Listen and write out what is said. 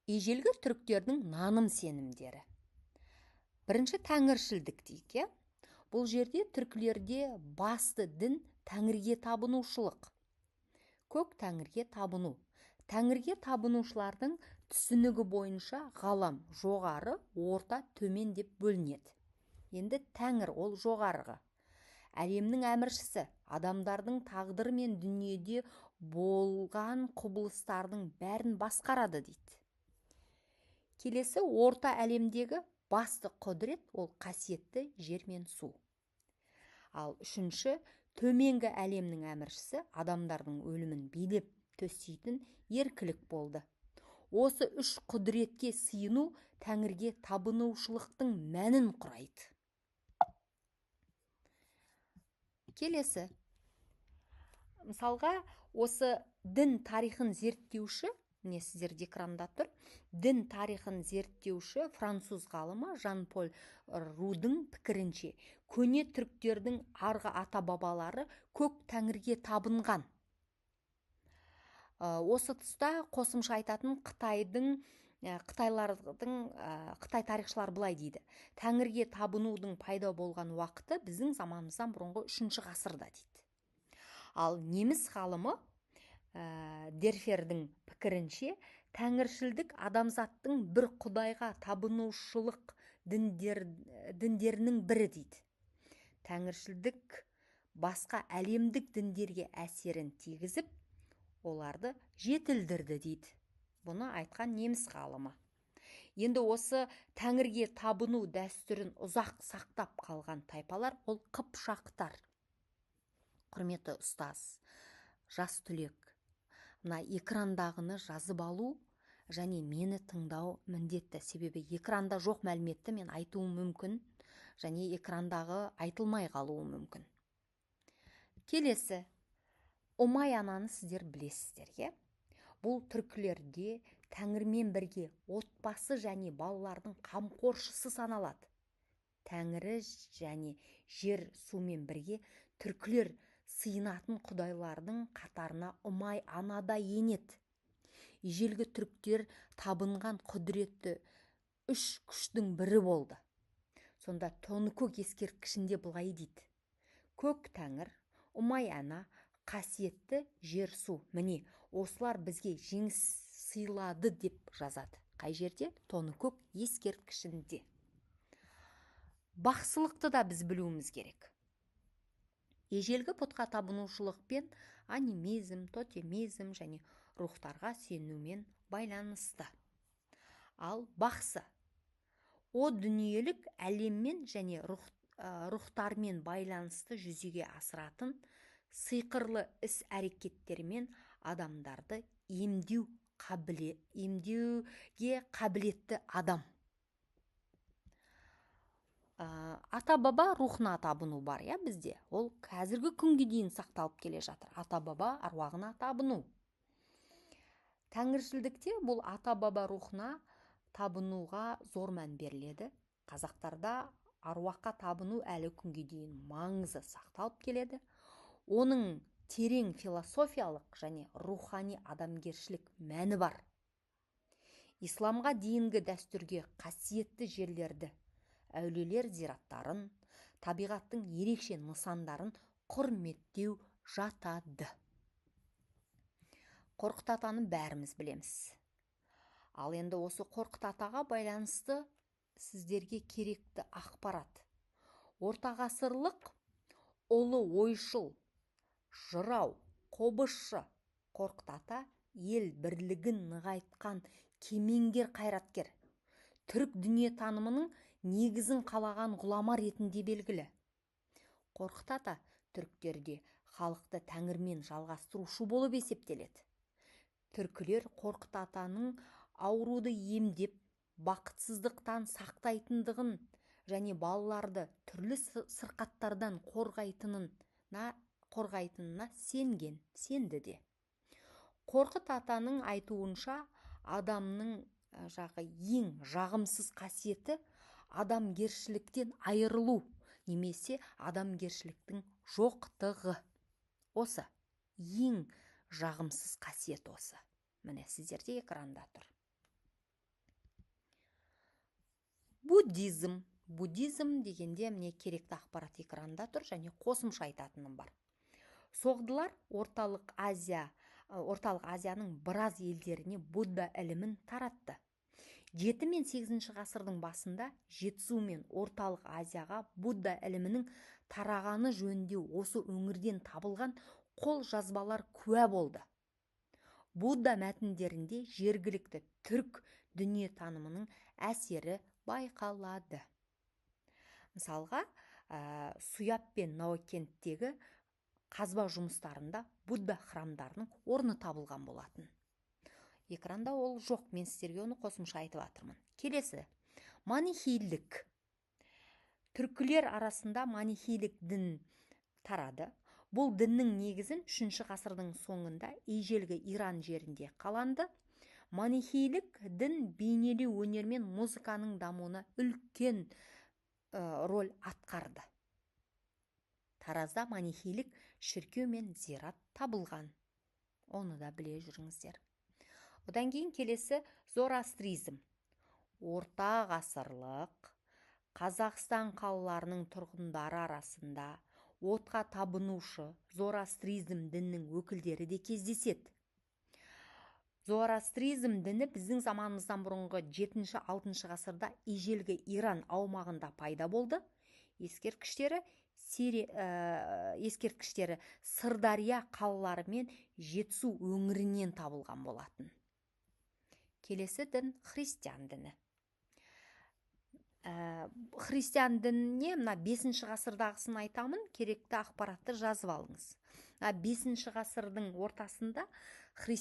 Ежелгі түріктердің наным сенімдері. Бірінші тәңіршілдік дейік, Бұл жерде түркілерде басты дін тәңірге табынушылық. Көк тәңірге табыну. Тәңірге табынушылардың түсінігі бойынша ғалам жоғары, орта, төмен деп бөлінеді. Енді тәңір ол жоғарғы. Әлемнің әміршісі, адамдардың тағдыры мен дүниеде болған құбылыстардың бәрін басқарады дейді. Келесі орта әлемдегі басты құдірет ол қасиетті жер мен су. Ал үшінші төменгі әлемнің әміршісі адамдардың өлімін билеп төстейтін еркілік болды. Осы үш құдіретке сыйыну тәңірге табынушылықтың мәнін құрайды. Келесі, мысалға, осы дін тарихын зерттеуші, міне сіздерде экранда тұр, дін тарихын зерттеуші француз ғалымы Жан-Поль Рудың пікірінше, көне түріктердің арғы ата-бабалары көк тәңірге табынған. Осы тұста қосымша айтатын Қытай тарихшылар былай дейді. Тәңірге табынудың пайда болған уақыты біздің заманымыздан бұрынғы 3-ші ғасырда дейді. Ал неміс ғалымы Дерфердің пікірінше, тәңіршілдік адамзаттың бір құдайға табынушылық діндерінің бірі дейді. Тәңіршілдік басқа әлемдік діндерге әсерін тигізіп, оларды жетілдірді дейді. Бұны айтқан неміс ғалымы. Енді осы тәңірге табыну дәстүрін ұзақ сақтап қалған тайпалар ол қыпшақтар. Құрметті ұстаз, жас түлек, мына экрандағыны жазып алу және мені тыңдау міндетті. Себебі экранда жоқ мәліметті мен айтуым мүмкін, және экрандағы айтылмай қалуы мүмкін. Келесі, Ұмай ананы сіздер білесіздер, Бұл түркілерде тәңірмен бірге отбасы және балалардың қамқоршысы саналады. Тәңірі және жер сумен бірге түркілер сыйынатын құдайлардың қатарына Ұмай ана да енеді. Ежелгі түріктер табынған құдіретті үш күштің бірі болды. Сонда Тоныкөк ескерткішінде былай дейді: көк тәңір, Ұмай ана, қасиетті жер су. Міне, осылар бізге жеңіс сыйлады деп жазады. Қай жерде? Тоныкөк ескерткішінде. Бақсылықты да біз білуіміз керек. Ежелгі пұтқа табынушылықпен анимизм, тотемизм және рухтарға сенумен байланысты. Ал бақсы о дүниелік әлеммен және рухтармен байланысты жүзеге асыратын сиқырлы іс әрекеттермен адамдарды емдеуге қабілетті адам. Ата-баба рухына табыну бар, бізде. Ол қазіргі күнге дейін сақталып келе жатыр. Ата-баба аруағына табыну. Тәңіршілдікте бұл ата-баба рухына табынуға зор мән беріледі. Қазақтарда аруаққа табыну әлі күнге дейін маңызы сақталып келеді. Оның терең философиялық және рухани адамгершілік мәні бар. Исламға дейінгі дәстүрге қасиетті жерлерді, әулиелер зираттарын, табиғаттың ерекше нысандарын құрметтеу жатады. Қорқыт атаны бәріміз білеміз. Ал енді осы Қорқыт атаға байланысты сіздерге керекті ақпарат. Ортағасырлық ұлы ойшыл, жырау, қобызшы Қорқыт ата ел бірлігін нығайтқан кемеңгер қайраткер. Түрік дүниетанымының негізін қалаған ғұлама ретінде белгілі. Қорқыт ата түріктерде халықты тәңірмен жалғастырушы болып есептеледі. Түркілер Қорқыт атаның ауруды емдеп, бақытсыздықтан сақтайтындығын және балаларды түрлі сырқаттардан қорғайтынына сенді де. Қорқыт атаның айтуынша адамның ең жағымсыз қасиеті адамгершіліктен айырылу немесе адамгершіліктің жоқтығы. Осы ең жағымсыз қасиет осы. Міне сіздерде экранда тұр. Буддизм дегенде міне керекті ақпарат экранында тұр, және қосымша айтатыным бар. Соғдылар Орталық Азияның біраз елдеріне Будда ілімін таратты. 7 мен 8 ғасырдың басында Жетісу мен Орталық Азияға Будда ілімінің тарағаны жөнінде осы өңірден табылған қол жазбалар куә болды. Будда мәтіндерінде жергілікті түрк дүниетанымының әсері байқалады. Мысалға, Суяб пен Наукенттегі қазба жұмыстарында Будда храмдарының орны табылған болатын. Экранда ол жоқ, мен сіздерге оны қосымша айтып жатырмын. Келесі, манихейлік. Түркілер арасында манихейлік дін тарады. Бұл діннің негізін 3 ғасырдың соңында ежелгі Иран жерінде қаланды. Манихейлік дін бейнелеу өнер мен музыканың дамуына үлкен роль атқарды. Таразда манихейлік шіркеу мен зират табылған. Оны да біле жүріңіздер. Одан кейін келесі зороастризм. Орта ғасырлық Қазақстан қалаларының тұрғындары арасында отқа табынушы зороастризм діннің өкілдері де кездеседі. Зороастризм діні біздің заманымыздан бұрынғы 7-6 ғасырда ежелгі Иран аумағында пайда болды. Ескерткіштері Сырдария қалалары мен Жетісу өңірінен табылған болатын. Келесі дін христиан діні. Христиан дініне 5 ғасырдағысын айтамын, керекті ақпаратты жазып алыңыз. 5 ғасырдың ортасында